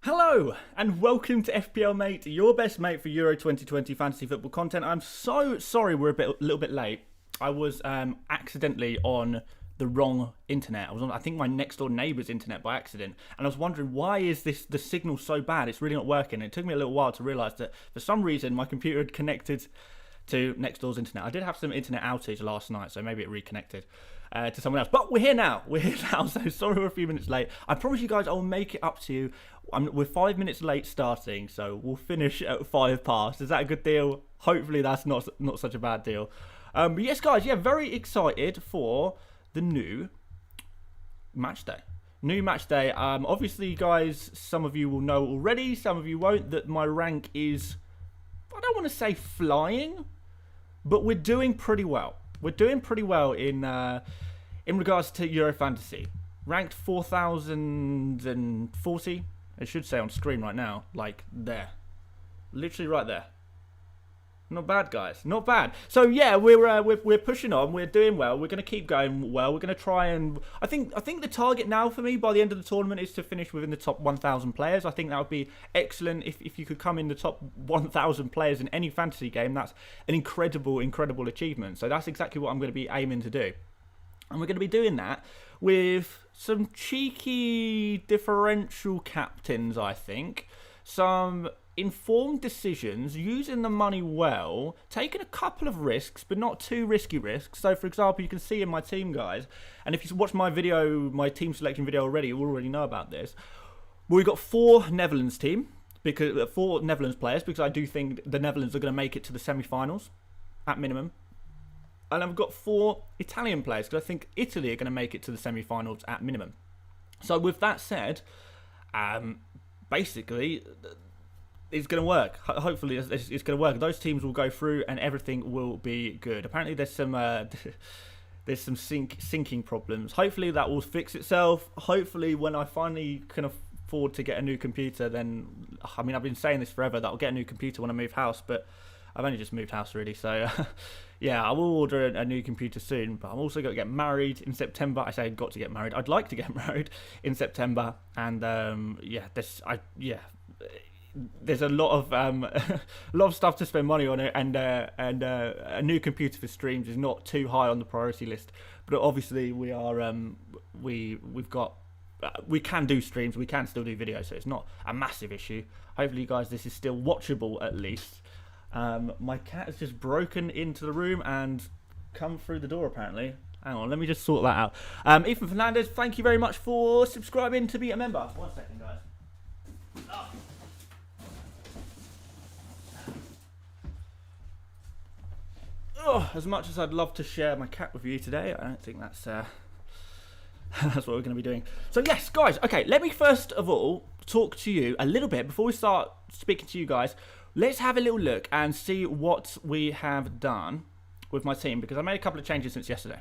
Hello and welcome to FPL Mate, your best mate for Euro 2020 fantasy football content. I'm so sorry we're a little bit late. I was accidentally on the wrong internet. I was on, I think, my next door neighbour's internet by accident, and I was wondering why is the signal so bad? It's really not working. It took me a little while to realise that for some reason my computer had connected to next door's internet. I did have some internet outage last night, so maybe it reconnected to someone else. But we're here now. So sorry we're a few minutes late. I promise you guys I'll make it up to you. We're 5 minutes late starting, so we'll finish at 5 past. Is that a good deal? Hopefully that's not such a bad deal. But yes, guys, yeah, very excited for the new match day. New match day. Obviously, guys, some of you will know already, some of you won't, that my rank is, I don't want to say flying, but we're doing pretty well. We're doing pretty well in regards to Euro Fantasy. Ranked 4,040. It should say on screen right now, like there. Literally right there. Not bad, guys. Not bad. So yeah, we're pushing on. We're doing well. We're going to keep going well. We're going to try and I think the target now for me by the end of the tournament is to finish within the top 1,000 players. I think that would be excellent if you could come in the top 1,000 players in any fantasy game. That's an incredible achievement. So that's exactly what I'm going to be aiming to do. And we're going to be doing that with some cheeky differential captains, I think. Some informed decisions, using the money well, taking a couple of risks, but not too risky risks. So, for example, you can see in my team, guys, and if you watch my video, my team selection video already, you already know about this. We've got 4 Netherlands team, because 4 Netherlands players, because I do think the Netherlands are going to make it to the semi-finals, at minimum. And I've got 4 Italian players, because I think Italy are going to make it to the semi-finals at minimum. So with that said, basically, it's going to work. Hopefully, it's going to work. Those teams will go through, and everything will be good. Apparently, there's some sinking problems. Hopefully, that will fix itself. Hopefully, when I finally can afford to get a new computer, then I mean, I've been saying this forever that I'll get a new computer when I move house, but I've only just moved house really, so yeah, I will order a new computer soon. But I'm also going to get married in September. I say I've got to get married. I'd like to get married in September, and there's a lot of stuff to spend money on it, and a new computer for streams is not too high on the priority list. But obviously we are we can do streams, we can still do videos, so it's not a massive issue. Hopefully, guys, this is still watchable at least. My cat has just broken into the room and come through the door, apparently. Hang on, let me just sort that out. Ethan Fernandez, thank you very much for subscribing to be a member. 1 second, guys. Oh. Oh, as much as I'd love to share my cat with you today, I don't think that's that's what we're going to be doing. So yes, guys, okay, let me first of all talk to you a little bit before we start speaking to you guys. Let's have a little look and see what we have done with my team, because I made a couple of changes since yesterday.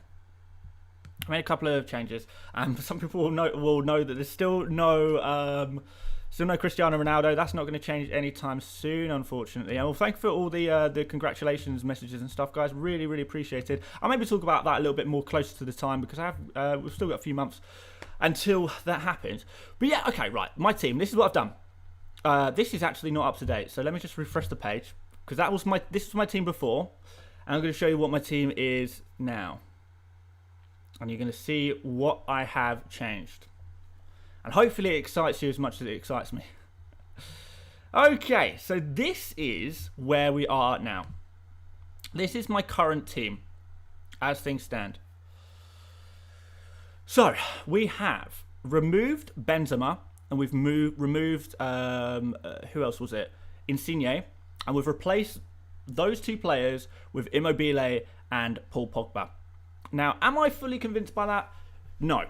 I made a couple of changes, and some people will know that there's still no Cristiano Ronaldo. That's not going to change anytime soon, unfortunately. And well, thank you for all the congratulations messages and stuff, guys. Really appreciate it. I'll maybe talk about that a little bit more closer to the time, because we've still got a few months until that happens. But yeah, okay, right. My team. This is what I've done. This is actually not up to date, so let me just refresh the page, because this was my team before, and I'm going to show you what my team is now, and you're going to see what I have changed, and hopefully it excites you as much as it excites me. Okay, so this is where we are now. This is my current team as things stand. So we have removed Benzema, and we've removed, who else was it? Insigne. And we've replaced those 2 players with Immobile and Paul Pogba. Now, am I fully convinced by that? No.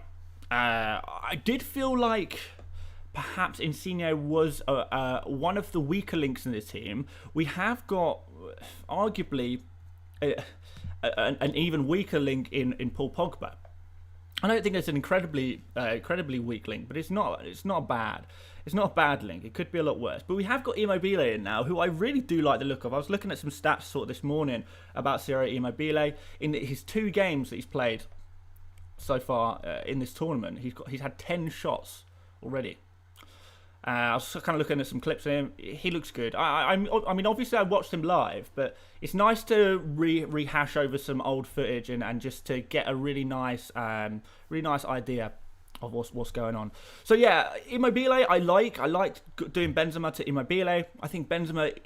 I did feel like perhaps Insigne was one of the weaker links in the team. We have got arguably an even weaker link in Paul Pogba. I don't think it's an incredibly weak link, but it's not bad. It's not a bad link. It could be a lot worse. But we have got Immobile in now, who I really do like the look of. I was looking at some stats sort of this morning about Ciro Immobile. In his 2 games that he's played so far in this tournament, he's had 10 shots already. I was kind of looking at some clips of him. He looks good. I mean, obviously I watched him live, but it's nice to rehash over some old footage and just to get a really nice idea of what's going on. So yeah, Immobile, I liked doing Benzema to Immobile. I think Benzema,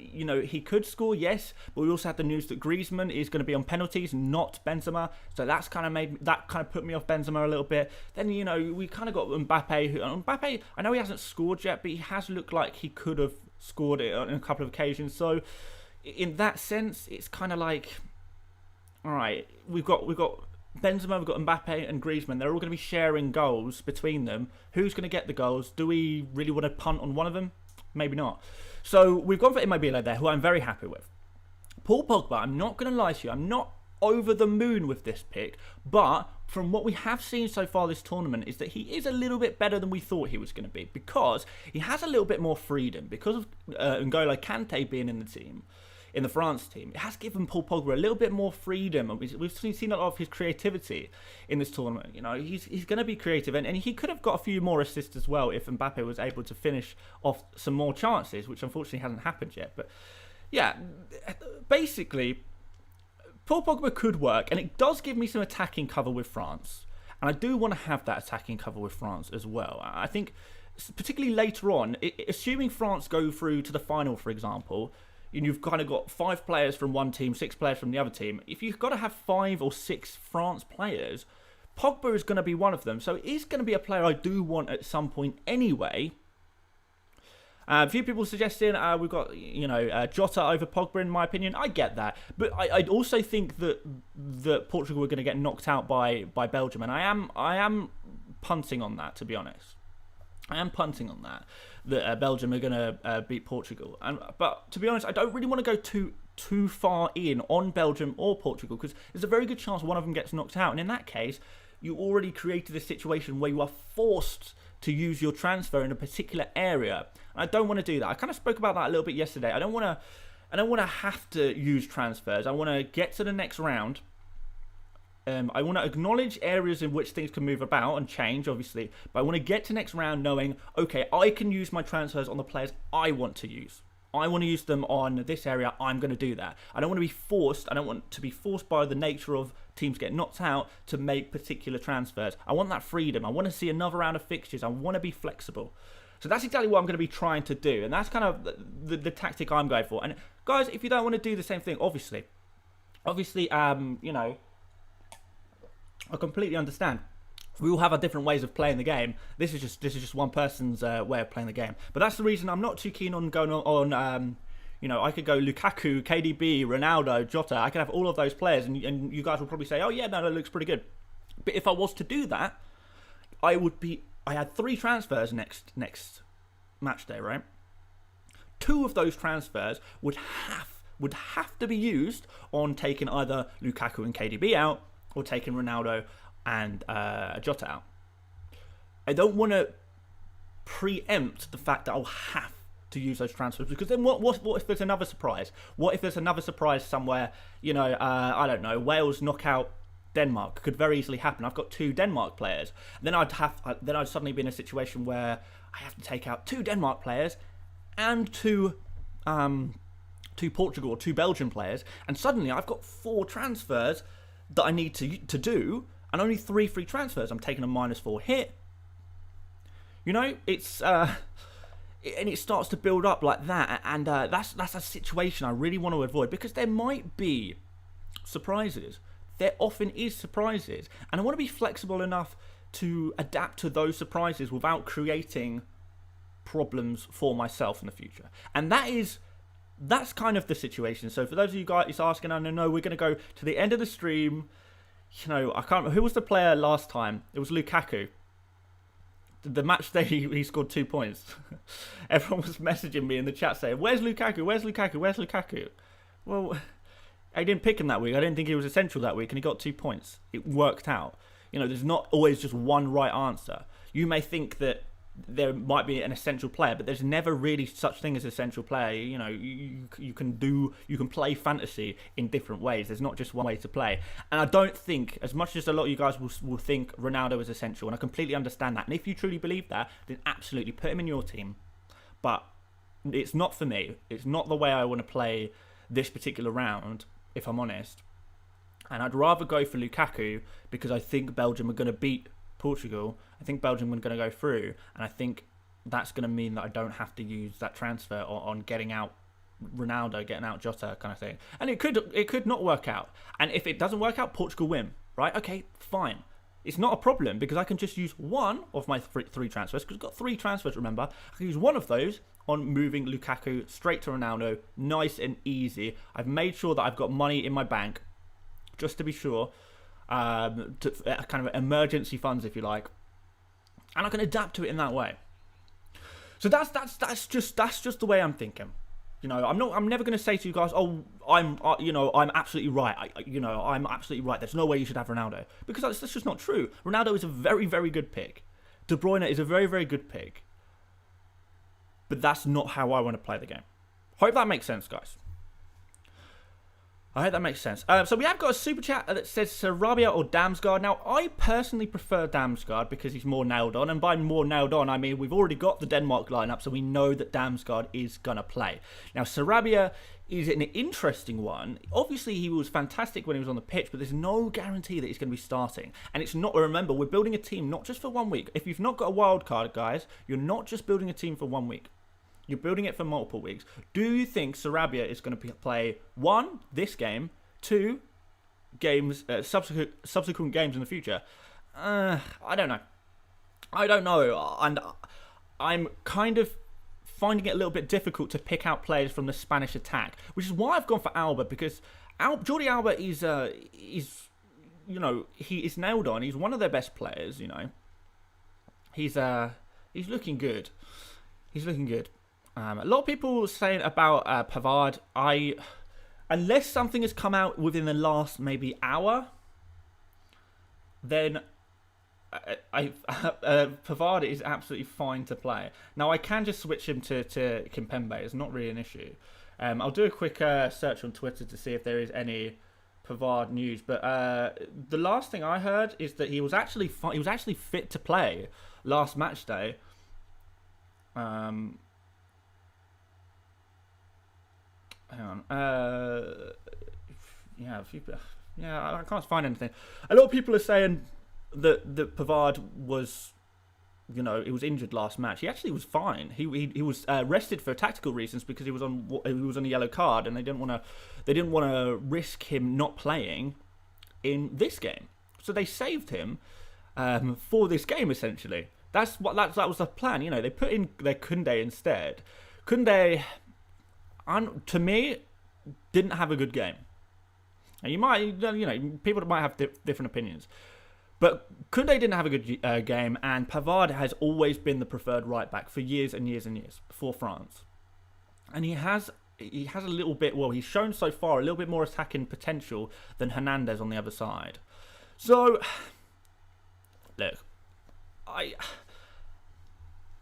he could score, yes, but we also had the news that Griezmann is going to be on penalties, not Benzema. So that's kind of put me off Benzema a little bit. Then we kind of got Mbappe. Mbappe, I know he hasn't scored yet, but he has looked like he could have scored it on a couple of occasions. So in that sense, it's kind of like, all right, we've got Benzema, we've got Mbappe and Griezmann. They're all going to be sharing goals between them. Who's going to get the goals? Do we really want to punt on one of them? Maybe not. So we've gone for Immobile there, who I'm very happy with. Paul Pogba, I'm not going to lie to you. I'm not over the moon with this pick. But from what we have seen so far this tournament is that he is a little bit better than we thought he was going to be. Because he has a little bit more freedom. Because of N'Golo Kante being in the team. In the France team, it has given Paul Pogba a little bit more freedom. We've seen a lot of his creativity in this tournament. He's going to be creative, and he could have got a few more assists as well if Mbappe was able to finish off some more chances, which unfortunately hasn't happened yet. But yeah, basically, Paul Pogba could work, and it does give me some attacking cover with France, and I do want to have that attacking cover with France as well. I think, particularly later on, assuming France go through to the final, for example. And you've kind of got 5 players from one team, 6 players from the other team. If you've got to have 5 or 6 France players, Pogba is going to be one of them. So it is going to be a player I do want at some point anyway. A few people suggesting we've got Jota over Pogba in my opinion. I get that, but I also think that Portugal are going to get knocked out by Belgium, and I am punting on that, to be honest. I am punting on that Belgium are going to beat Portugal. But to be honest, I don't really want to go too far in on Belgium or Portugal, because there's a very good chance one of them gets knocked out. And in that case, you already created a situation where you are forced to use your transfer in a particular area. And I don't want to do that. I kind of spoke about that a little bit yesterday. I don't want to have to use transfers. I want to get to the next round. I want to acknowledge areas in which things can move about and change, obviously. But I want to get to next round knowing, okay, I can use my transfers on the players I want to use. I want to use them on this area. I'm going to do that. I don't want to be forced. I don't want to be forced by the nature of teams getting knocked out to make particular transfers. I want that freedom. I want to see another round of fixtures. I want to be flexible. So that's exactly what I'm going to be trying to do. And that's kind of the tactic I'm going for. And guys, if you don't want to do the same thing, obviously, I completely understand. We all have our different ways of playing the game. This is just one person's way of playing the game. But that's the reason I'm not too keen on going on. I could go Lukaku, KDB, Ronaldo, Jota. I could have all of those players, and you guys will probably say, "Oh yeah, no, that looks pretty good." But if I was to do that, I had 3 transfers next match day, right? 2 of those transfers would have to be used on taking either Lukaku and KDB out, or taking Ronaldo and Jota out. I don't want to preempt the fact that I'll have to use those transfers, because then what if there's another surprise? What if there's another surprise somewhere? I don't know. Wales knock out Denmark. Could very easily happen. I've got 2 Denmark players. Then I'd suddenly be in a situation where I have to take out 2 Denmark players and 2 Portugal or 2 Belgian players, and suddenly I've got 4 transfers that I need to do, and only 3 free transfers. I'm taking a -4 hit. It's and it starts to build up like that, and that's a situation I really want to avoid, because there might be surprises. There often is surprises, and I want to be flexible enough to adapt to those surprises without creating problems for myself in the future. And that's kind of the situation. So for those of you guys asking, I know we're going to go to the end of the stream. I can't remember who was the player last time. It was Lukaku. The match day he scored 2 points. Everyone was messaging me in the chat saying, "Where's Lukaku? Where's Lukaku? Where's Lukaku?" Well, I didn't pick him that week. I didn't think he was essential that week, and he got 2 points. It worked out. There's not always just one right answer. You may think that there might be an essential player, but there's never really such thing as essential player. You can play fantasy in different ways. There's not just one way to play. And I don't think, as much as a lot of you guys will think Ronaldo is essential, and I completely understand that. And if you truly believe that, then absolutely put him in your team. but it's not for me. It's not the way I want to play this particular round, if I'm honest. And I'd rather go for Lukaku because I think Belgium are going to beat Portugal. I think Belgium are going to go through, and I think that's going to mean that I don't have to use that transfer on getting out Ronaldo, getting out Jota kind of thing. And it could not work out. And if it doesn't work out, Portugal win, right? Okay, fine. It's not a problem because I can just use one of my three transfers, because I've got 3 transfers, remember. I can use one of those on moving Lukaku straight to Ronaldo, nice and easy. I've made sure that I've got money in my bank, just to be sure, kind of emergency funds, if you like, and I can adapt to it in that way. So that's just the way I'm thinking. You know, I'm never going to say to you guys, oh, I'm absolutely right. I'm absolutely right. There's no way you should have Ronaldo, because that's just not true. Ronaldo is a very, very good pick. De Bruyne is a very, very good pick. But that's not how I want to play the game. Hope that makes sense, guys. I hope that makes sense. So we have got a super chat that says Sarabia or Damsgaard. Now, I personally prefer Damsgaard because he's more nailed on. And by more nailed on, I mean we've already got the Denmark lineup, so we know that Damsgaard is going to play. Now, Sarabia is an interesting one. Obviously, he was fantastic when he was on the pitch, but there's no guarantee that he's going to be starting. And it's not, remember, we're building a team not just for 1 week. If you've not got a wild card, guys, you're not just building a team for 1 week. You're building it for multiple weeks. Do you think Sarabia is going to play 1, this game, 2, games, subsequent games in the future? I don't know. And I'm kind of finding it a little bit difficult to pick out players from the Spanish attack, which is why I've gone for Alba, because Jordi Alba is he is nailed on. He's one of their best players. You know, he's looking good. He's looking good. A lot of people saying about Pavard. Unless something has come out within the last maybe hour, then Pavard is absolutely fine to play. Now I can just switch him to Kimpembe. It's not really an issue. I'll do a quick search on Twitter to see if there is any Pavard news. But the last thing I heard is that he was actually fit to play last match day. Hang on. I can't find anything. A lot of people are saying that Pavard was, he was injured last match. He actually was fine. He was rested for tactical reasons because he was on a yellow card, and they didn't want to risk him not playing in this game. So they saved him for this game essentially. That was the plan. They put in their Koundé instead. Koundé, to me, didn't have a good game. And people might have different opinions. But Koundé didn't have a good game, and Pavard has always been the preferred right back for years and years and years for France. And he has a little bit, he's shown so far a little bit more attacking potential than Hernandez on the other side. So, look,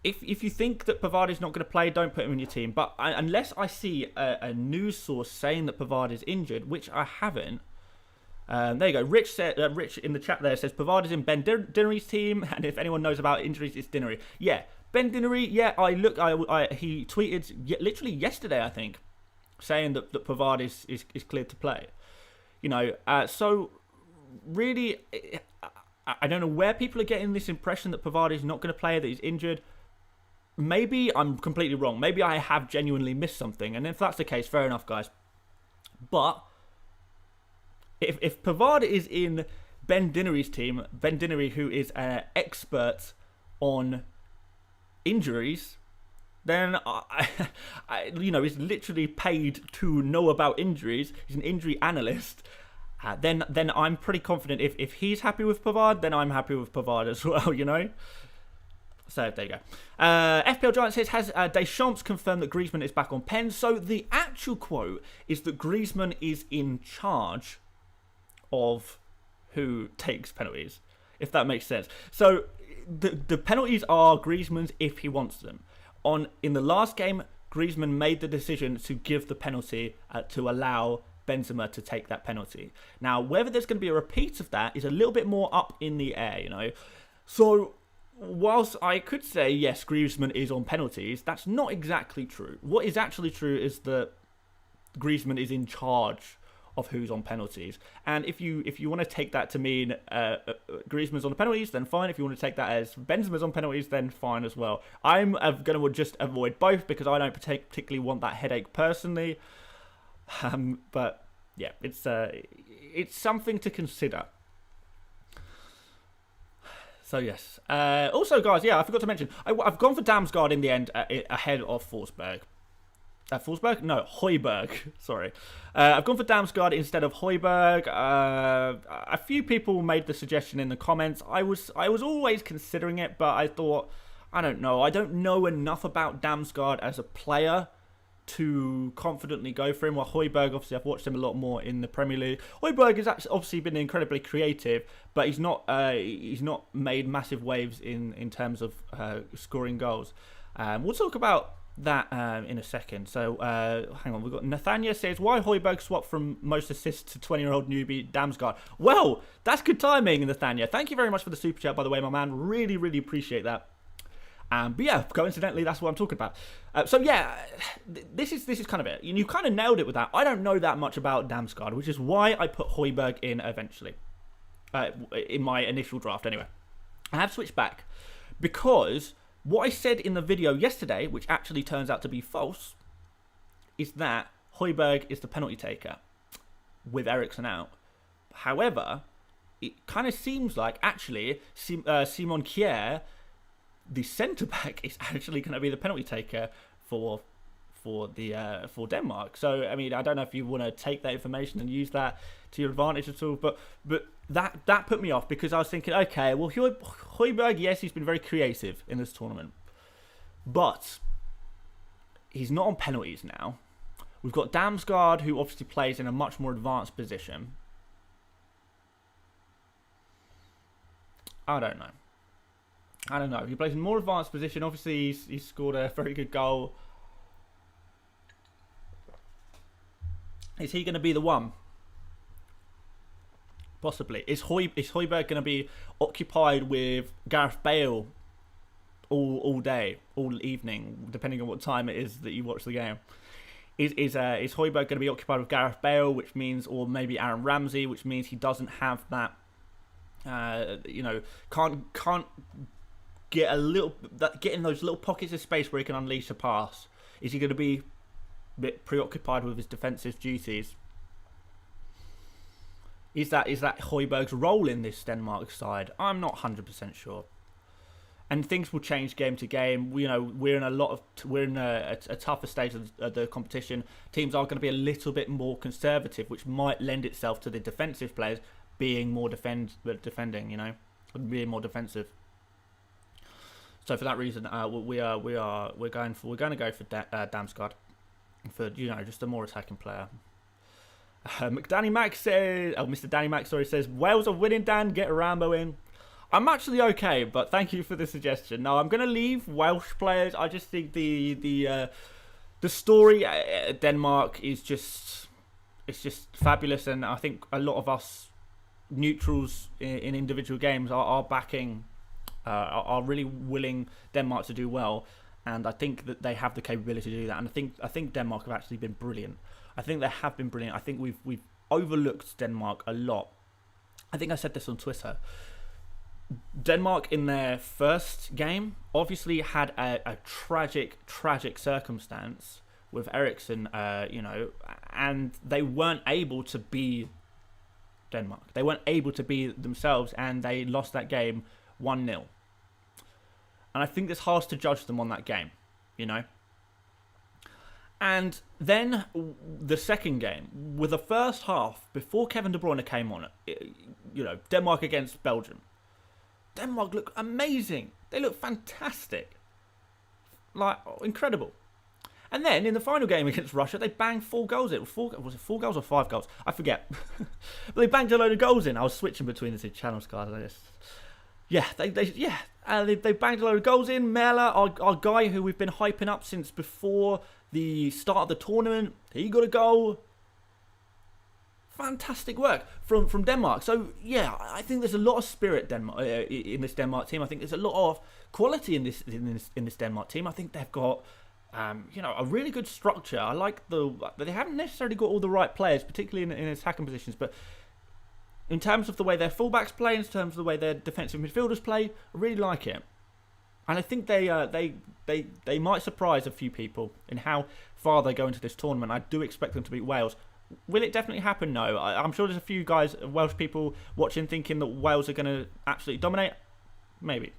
If you think that Pavard is not going to play, don't put him in your team. But unless I see a news source saying that Pavard is injured, which I haven't. There you go. Rich in the chat there says Pavard is in Ben Dinnery's team, and if anyone knows about injuries, it's Dinnery. Yeah, Ben Dinnery. Yeah, he tweeted literally yesterday, I think, saying that Pavard is cleared to play. So really, I don't know where people are getting this impression that Pavard is not going to play, that he's injured. Maybe I'm completely wrong. Maybe I have genuinely missed something. And if that's the case, fair enough, guys. But if Pavard is in Ben Dinnery's team, Ben Dinnery, who is an expert on injuries, then he's literally paid to know about injuries. He's an injury analyst. Then I'm pretty confident if he's happy with Pavard, then I'm happy with Pavard as well, So there you go. FPL Giant says, has Deschamps confirmed that Griezmann is back on pen? So the actual quote is that Griezmann is in charge of who takes penalties, if that makes sense. So the penalties are Griezmann's if he wants them. In the last game, Griezmann made the decision to give the penalty to allow Benzema to take that penalty. Now, whether there's going to be a repeat of that is a little bit more up in the air, So whilst I could say, yes, Griezmann is on penalties, that's not exactly true. What is actually true is that Griezmann is in charge of who's on penalties. And if you want to take that to mean Griezmann's on the penalties, then fine. If you want to take that as Benzema's on penalties, then fine as well. I'm going to just avoid both because I don't particularly want that headache personally. But yeah, it's something to consider. So yes. Also, guys, yeah, I forgot to mention, I've gone for Damsgaard in the end ahead of Forsberg. Forsberg? No, Højbjerg. Sorry. I've gone for Damsgaard instead of Højbjerg. A few people made the suggestion in the comments. I was always considering it, but I thought, I don't know. I don't know enough about Damsgaard as a player to confidently go for him. While Højbjerg, obviously, I've watched him a lot more in the Premier League. Højbjerg has obviously been incredibly creative, but he's not made massive waves in terms of scoring goals. We'll talk about that in a second. So hang on, we've got Nathania says, why Højbjerg swap from most assists to 20-year-old newbie Damsgaard? Well, that's good timing, Nathania. Thank you very much for the super chat, by the way, my man. Really, really appreciate that. But yeah, coincidentally, that's what I'm talking about. So yeah, this is kind of it. You kind of nailed it with that. I don't know that much about Damsgaard, which is why I put Højbjerg in eventually. In my initial draft, anyway. I have switched back because what I said in the video yesterday, which actually turns out to be false, is that Højbjerg is the penalty taker with Eriksen out. However, it kind of seems like actually Simon Kjær, the centre-back, is actually going to be the penalty taker for Denmark. So, I mean, I don't know if you want to take that information and use that to your advantage at all, but that put me off because I was thinking, okay, well, Højbjerg, yes, he's been very creative in this tournament, but he's not on penalties now. We've got Damsgaard, who obviously plays in a much more advanced position. I don't know. He plays in a more advanced position. Obviously, he's scored a very good goal. Is he going to be the one? Possibly. Is Højbjerg going to be occupied with Gareth Bale all day, all evening, depending on what time it is that you watch the game? Is Højbjerg going to be occupied with Gareth Bale, which means, or maybe Aaron Ramsey, which means he doesn't have that, can't get in those little pockets of space where he can unleash a pass? Is he going to be a bit preoccupied with his defensive duties? Is that Højbjerg's role in this Denmark side? I'm not 100% sure. And things will change game to game. We're in a tougher stage of the competition. Teams are going to be a little bit more conservative, which might lend itself to the defensive players being more defending. Being more defensive. So for that reason, we're going to go for Damsgaard for just a more attacking player. Danny Mac says, Mr. Danny Mac, sorry, says Wales are winning. Dan, get Rambo in. I'm actually okay, but thank you for the suggestion. No, I'm going to leave Welsh players. I just think the story at Denmark is just fabulous, and I think a lot of us neutrals in individual games are backing. Are really willing Denmark to do well, and I think that they have the capability to do that. And I think Denmark have actually been brilliant. I think they have been brilliant. I think we've overlooked Denmark a lot. I think I said this on Twitter. Denmark in their first game obviously had a tragic circumstance with Eriksen, and they weren't able to be Denmark. They weren't able to be themselves, and they lost that game 1-0. And I think it's hard to judge them on that game, And then the second game, with the first half, before Kevin De Bruyne came on, Denmark against Belgium. Denmark look amazing. They look fantastic. Like, incredible. And then in the final game against Russia, they banged 4 goals in. Was it 4 goals or 5 goals? I forget. But they banged a load of goals in. I was switching between the two channels, guys. They banged a load of goals in. Mela, our guy who we've been hyping up since before the start of the tournament, he got a goal. fantastic work from Denmark. So yeah, I think there's a lot of spirit in this Denmark team. I think there's a lot of quality in this Denmark team. I think they've got a really good structure. I like they haven't necessarily got all the right players, particularly in attacking positions, but in terms of the way their fullbacks play, in terms of the way their defensive midfielders play, I really like it. And I think they might surprise a few people in how far they go into this tournament. I do expect them to beat Wales. Will it definitely happen? No. I'm sure there's a few Welsh people watching thinking that Wales are going to absolutely dominate. Maybe.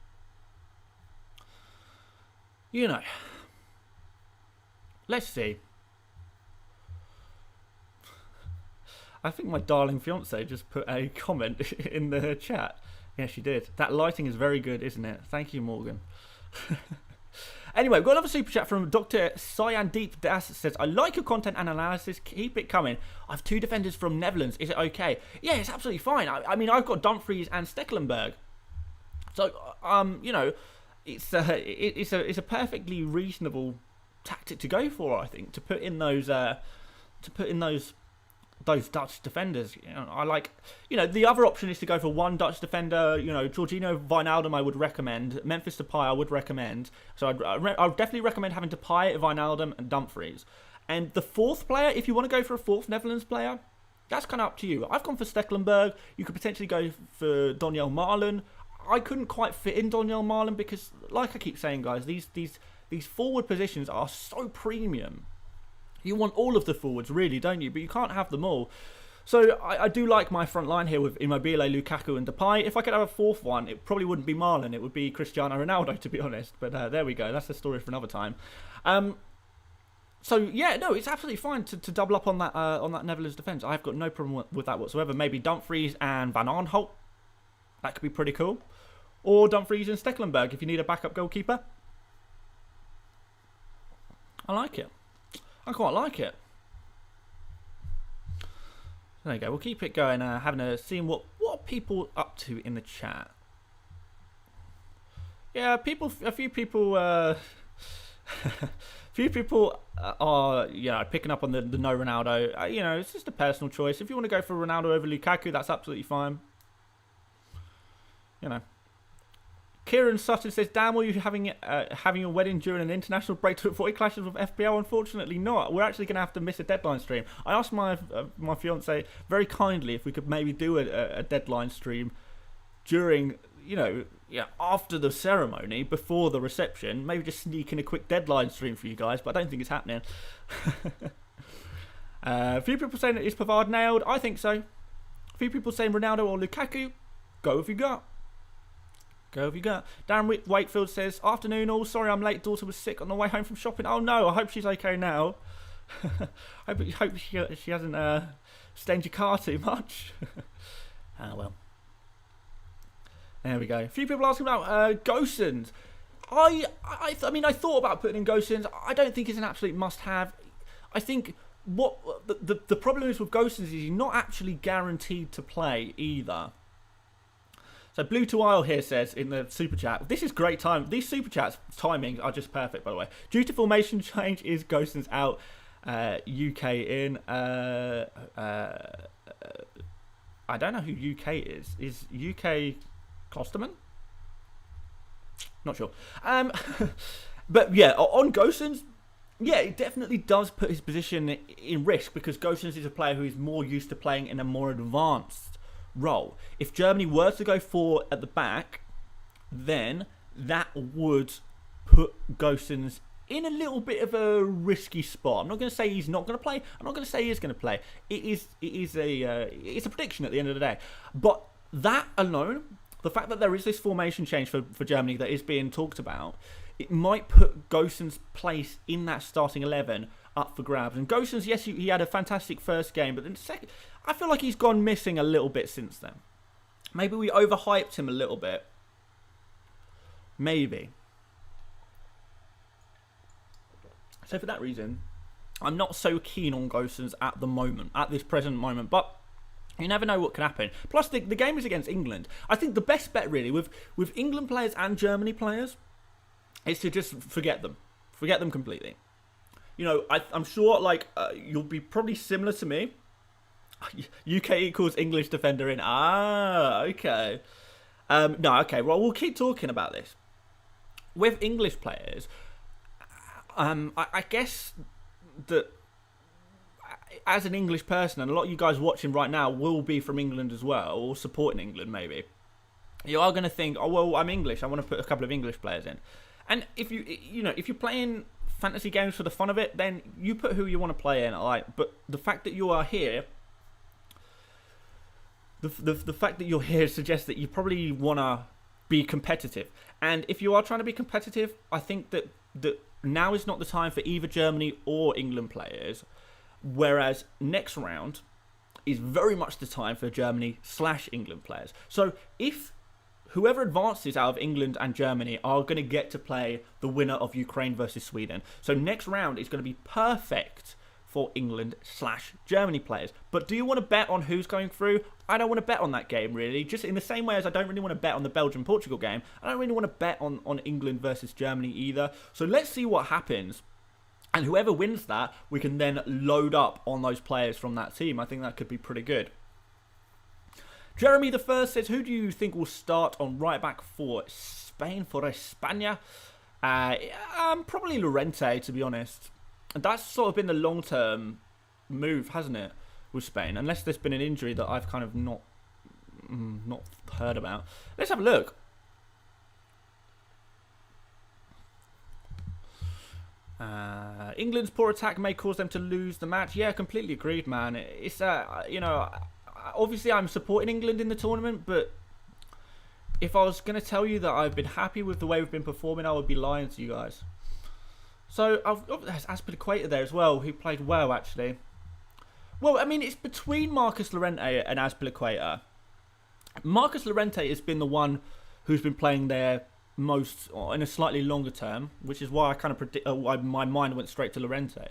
Let's see. I think my darling fiance just put a comment in the chat. Yeah, she did. That lighting is very good, isn't it? Thank you, Morgan. Anyway, we've got another super chat from Dr. Cyandeep Das. Says, I like your content and analysis. Keep it coming. I have 2 defenders from Netherlands. Is it okay? Yeah, it's absolutely fine. I mean, I've got Dumfries and Stekelenburg. So, it's a perfectly reasonable tactic to go for. I think to put in those Dutch defenders. I like, the other option is to go for one Dutch defender. Jorginho, Wijnaldum I would recommend. Memphis Depay I would recommend. So I would definitely recommend having Depay, Wijnaldum and Dumfries. And the 4th player, if you want to go for a 4th Netherlands player, that's kind of up to you. I've gone for Stekelenburg. You could potentially go for Donyell Malen. I couldn't quite fit in Donyell Malen because, like I keep saying, guys, these forward positions are so premium. You want all of the forwards, really, don't you? But you can't have them all. So I do like my front line here with Immobile, Lukaku and Depay. If I could have a 4th one, it probably wouldn't be Marlon. It would be Cristiano Ronaldo, to be honest. But there we go. That's a story for another time. So, yeah, no, it's absolutely fine to double up on that Netherlands defence. I've got no problem with that whatsoever. Maybe Dumfries and Van Aanholt. That could be pretty cool. Or Dumfries and Stekelenburg if you need a backup goalkeeper. I like it. I quite like it. There you go. We'll keep it going. Seeing what people up to in the chat. Yeah, a few people are picking up on the no Ronaldo. It's just a personal choice. If you want to go for Ronaldo over Lukaku, that's absolutely fine. Kieran Sutton says, Dan, were you having a wedding during an international break to avoid clashes with FPL? Unfortunately not. We're actually going to have to miss a deadline stream. I asked my fiance very kindly if we could maybe do a deadline stream during, after the ceremony, before the reception. Maybe just sneak in a quick deadline stream for you guys, but I don't think it's happening. A few people saying that is Pavard nailed. I think so. A few people saying Ronaldo or Lukaku. Go if you got. Go if you got. Darren Wakefield says, afternoon all. Sorry I'm late. Daughter was sick on the way home from shopping. Oh no, I hope she's okay now. hope she hasn't stained your car too much. Well. There we go. A few people asking about Gosens. I mean, I thought about putting in Gosens. I don't think it's an absolute must-have. I think what the problem is with Gosens is he's not actually guaranteed to play either. So Blue to Isle here says in the super chat, this is great time. These super chats timings are just perfect, by the way. Due to formation change, is Gosens out? UK in. I don't know who UK is. Is UK Klosterman? Not sure. But yeah, on Gosens, yeah, it definitely does put his position in risk because Gosens is a player who is more used to playing in a more advanced role. If Germany were to go 4 at the back, then that would put Gosens in a little bit of a risky spot. I'm not going to say he's not going to play. I'm not going to say he is going to play. It's a prediction at the end of the day. But that alone, the fact that there is this formation change for Germany that is being talked about, it might put Gosens' place in that starting 11 up for grabs. And Gosens, yes, he had a fantastic first game, but then second, I feel like he's gone missing a little bit since then. Maybe we overhyped him a little bit. Maybe. So for that reason, I'm not so keen on Gosens at the moment, at this present moment. But you never know what can happen. Plus, the game is against England. I think the best bet, really, with England players and Germany players, is to just forget them. Forget them completely. I'm sure, you'll be probably similar to me. UK equals English defender in. Ah, okay. No, okay. Well, we'll keep talking about this. With English players, I guess that as an English person, and a lot of you guys watching right now will be from England as well, or supporting England maybe. You are going to think, oh well, I'm English. I want to put a couple of English players in. And if if you're playing fantasy games for the fun of it, then you put who you want to play in. But the fact that you are here, the fact that you're here suggests that you probably want to be competitive. And if you are trying to be competitive, I think that now is not the time for either Germany or England players. Whereas next round is very much the time for Germany/England players. So if whoever advances out of England and Germany are going to get to play the winner of Ukraine versus Sweden. So next round is going to be perfect for England/Germany players. But do you want to bet on who's going through? I don't want to bet on that game, really. Just in the same way as I don't really want to bet on the Belgium-Portugal game, I don't really want to bet on England versus Germany either. So let's see what happens. And whoever wins that, we can then load up on those players from that team. I think that could be pretty good. Jeremy the First says, who do you think will start on right back for Spain, for España? Probably Llorente, to be honest. And that's sort of been the long-term move, hasn't it, with Spain? Unless there's been an injury that I've kind of not heard about. Let's have a look. England's poor attack may cause them to lose the match. Yeah, completely agreed, man. It's obviously I'm supporting England in the tournament, but if I was going to tell you that I've been happy with the way we've been performing, I would be lying to you guys. So there's Azpilicueta there as well, who played well actually. Well, I mean, it's between Marcus Llorente and Azpilicueta. Marcus Llorente has been the one who's been playing there most in a slightly longer term, which is why I kind of why my mind went straight to Llorente.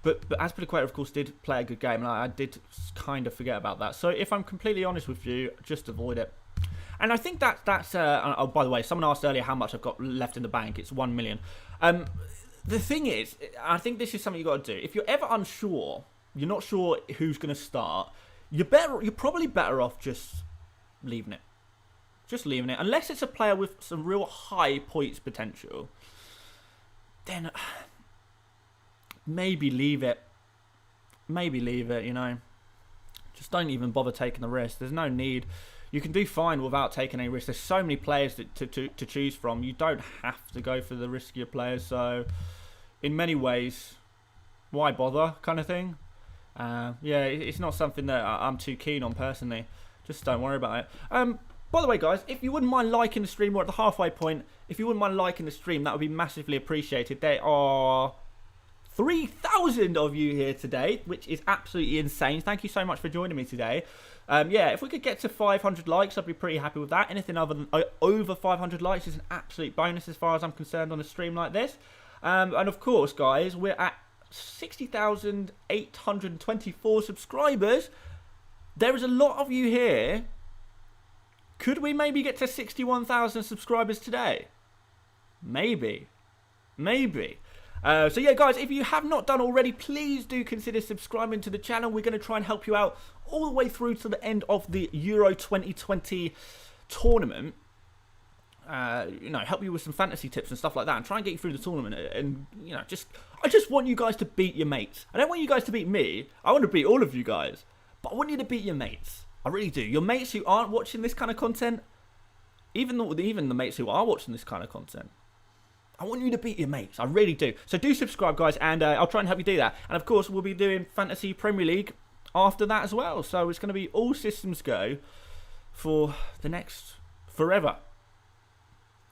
But Azpilicueta, of course, did play a good game, and I did kind of forget about that. So if I'm completely honest with you, just avoid it. And I think that's oh, by the way, someone asked earlier how much I've got left in the bank. It's 1 million. The thing is, I think this is something you've got to do. If you're ever unsure, you're not sure who's going to start, you're probably better off just leaving it. Just leaving it. Unless it's a player with some real high points potential, then maybe leave it. Maybe leave it, you know. Just don't even bother taking the risk. There's no need. You can do fine without taking any risk. There's so many players to choose from. You don't have to go for the riskier players. So, in many ways, why bother kind of thing. Yeah, it's not something that I'm too keen on personally. Just don't worry about it. By the way, guys, if you wouldn't mind liking the stream, we're at the halfway point. If you wouldn't mind liking the stream, that would be massively appreciated. There are 3,000 of you here today, which is absolutely insane. Thank you so much for joining me today. Yeah, if we could get to 500 likes, I'd be pretty happy with that. Anything other than over 500 likes is an absolute bonus as far as I'm concerned on a stream like this. And of course, guys, we're at 60,824 subscribers. There is a lot of you here. Could we maybe get to 61,000 subscribers today? Maybe. Maybe. So yeah, guys, if you have not done already, please do consider subscribing to the channel. We're going to try and help you out all the way through to the end of the Euro 2020 tournament. You know, help you with some fantasy tips and stuff like that, and try and get you through the tournament. And you know, I just want you guys to beat your mates. I don't want you guys to beat me. I want to beat all of you guys, but I want you to beat your mates. I really do. Your mates who aren't watching this kind of content, even the mates who are watching this kind of content, I want you to beat your mates. I really do. So do subscribe, guys, and I'll try and help you do that. And of course, we'll be doing Fantasy Premier League after that as well. So it's going to be all systems go for the next forever.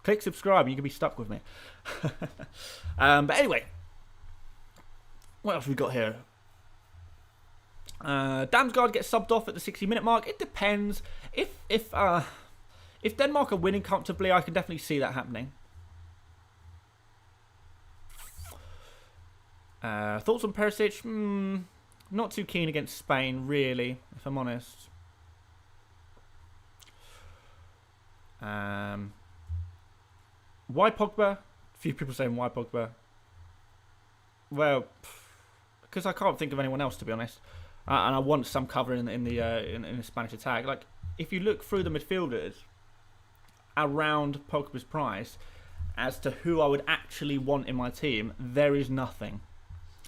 Click subscribe and you can be stuck with me. But anyway, what else have we got here? Damsgaard gets subbed off at the 60-minute mark. It depends. If Denmark are winning comfortably, I can definitely see that happening. Thoughts on Perisic? Not too keen against Spain, really, if I'm honest. Why Pogba? A few people saying why Pogba. Well, because I can't think of anyone else, to be honest. and I want some cover in the Spanish attack. Like, if you look through the midfielders around Pogba's price as to who I would actually want in my team, there is nothing.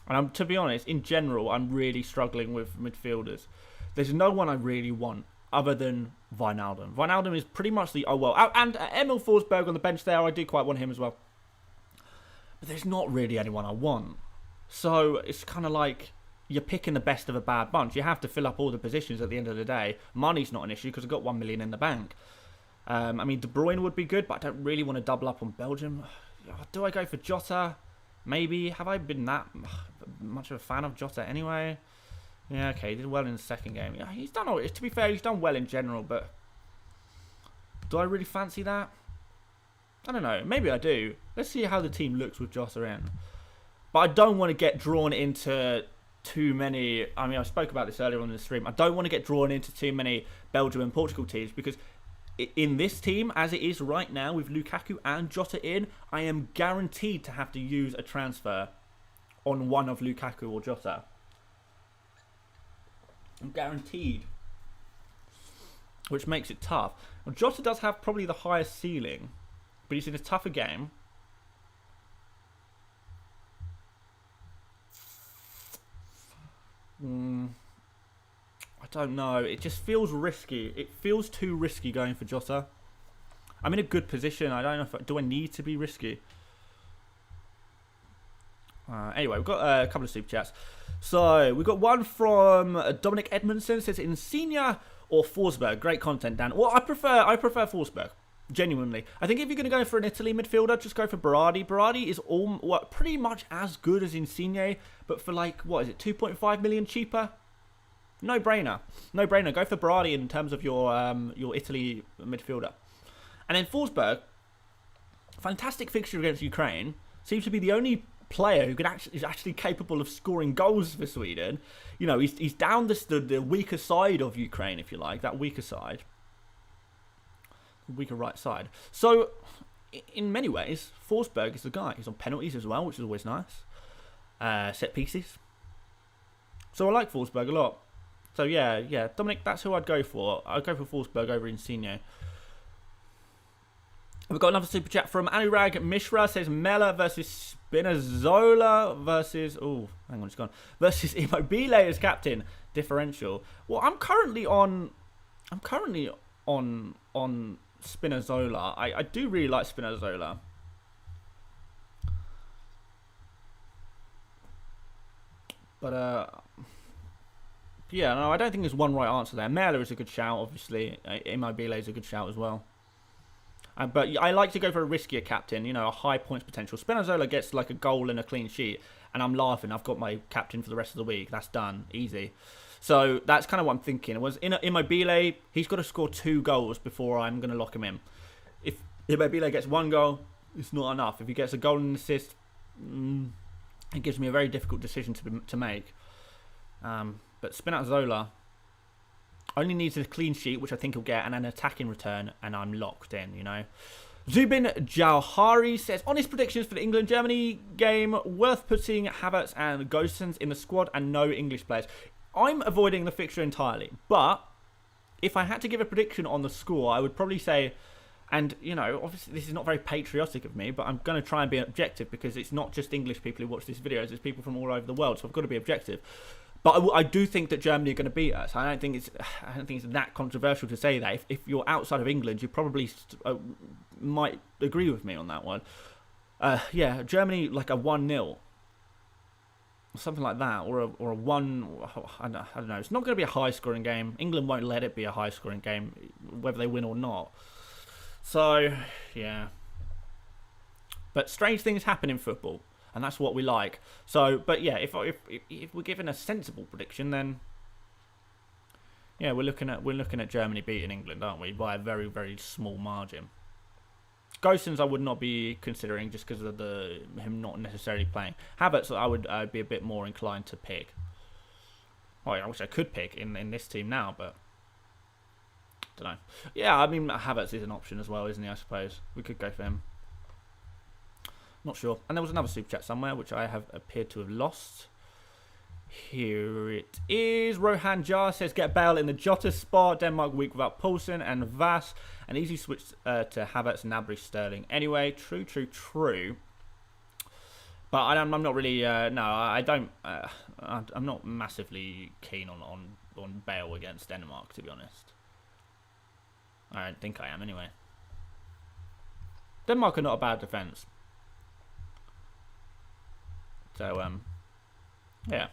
And to be honest, in general, I'm really struggling with midfielders. There's no one I really want other than Wijnaldum. Wijnaldum is pretty much the and Emil Forsberg on the bench there. I do quite want him as well. But there's not really anyone I want. So it's kind of like you're picking the best of a bad bunch. You have to fill up all the positions at the end of the day. Money's not an issue because I've got 1 million in the bank. I mean, De Bruyne would be good, but I don't really want to double up on Belgium. Do I go for Jota? Maybe. Have I been that much of a fan of Jota anyway? Yeah, okay, he did well in the second game. Yeah, he's done all. To be fair, he's done well in general, but do I really fancy that? I don't know. Maybe I do. Let's see how the team looks with Jota in. But I don't want to get drawn into too many. I mean, I spoke about this earlier on in the stream. I don't want to get drawn into too many Belgium and Portugal teams because in this team, as it is right now with Lukaku and Jota in, I am guaranteed to have to use a transfer on one of Lukaku or Jota. I'm guaranteed. Which makes it tough. Well, Jota does have probably the highest ceiling, but he's in a tougher game. I don't know. It just feels risky. It feels too risky going for Jota. I'm in a good position. I don't know do I need to be risky. Anyway, we've got a couple of super chats. So we've got one from Dominic Edmondson. Says Insigne or Forsberg. Great content, Dan. Well, I prefer Forsberg. Genuinely, I think if you're going to go for an Italy midfielder, just go for Berardi. Berardi is pretty much as good as Insigne, but for like, what is it, 2.5 million cheaper? No brainer. No brainer. Go for Berardi in terms of your Italy midfielder. And then Forsberg, fantastic fixture against Ukraine. Seems to be the only player who is actually capable of scoring goals for Sweden. You know, he's down the weaker side of Ukraine, if you like, that weaker side. Weaker right side. So, in many ways, Forsberg is the guy. He's on penalties as well, which is always nice. Set pieces. So I like Forsberg a lot. So yeah, Dominic, that's who I'd go for. I'd go for Forsberg over Insigne. We've got another super chat from Anurag Mishra. Says Mela versus Spinazzola versus hang on, it's gone. Versus Immobile as captain. Differential. Well, I'm currently on Spinazzola. I do really like Spinazzola. But yeah, no, I don't think there's one right answer there. Mela is a good shout, obviously. Immobile is a good shout as well. But I like to go for a riskier captain, you know, a high points potential. Spinazzola gets like a goal and a clean sheet, and I'm laughing. I've got my captain for the rest of the week. That's done. Easy. So that's kind of what I'm thinking. It was in Immobile, he's got to score 2 goals before I'm going to lock him in. If Immobile gets 1 goal, it's not enough. If he gets a goal and an assist, it gives me a very difficult decision to make. But Spinazzola only needs a clean sheet, which I think he'll get, and an attacking return, and I'm locked in, you know. Zubin Jauhari says, honest predictions for the England-Germany game, worth putting Havertz and Gosens in the squad and no English players. I'm avoiding the fixture entirely, but if I had to give a prediction on the score, I would probably say, and, you know, obviously this is not very patriotic of me, but I'm going to try and be objective because it's not just English people who watch these videos, it's people from all over the world, so I've got to be objective. But I do think that Germany are going to beat us. I don't think it's that controversial to say that. If you're outside of England, you probably might agree with me on that one. Yeah, Germany like a 1-0, something like that, or a 1. I don't know. It's not going to be a high-scoring game. England won't let it be a high-scoring game, whether they win or not. So yeah. But strange things happen in football. And that's what we like. So, but yeah, if we're given a sensible prediction, then yeah, we're looking at Germany beating England, aren't we? By a very, very small margin. Gosens I would not be considering just because of him not necessarily playing. Havertz I would be a bit more inclined to pick. Well, I wish I could pick in this team now, but I don't know. Yeah, I mean Havertz is an option as well, isn't he? I suppose we could go for him. Not sure. And there was another super chat somewhere, which I have appeared to have lost. Here it is. Rohan Jar says, get Bale in the Jota spot. Denmark weak without Poulsen and Vass. An easy switch to Havertz, Gnabry, Sterling. Anyway, true. But I'm not really, no, I don't, I'm not massively keen on Bale against Denmark, to be honest. I don't think I am, anyway. Denmark are not a bad defence. So, yeah.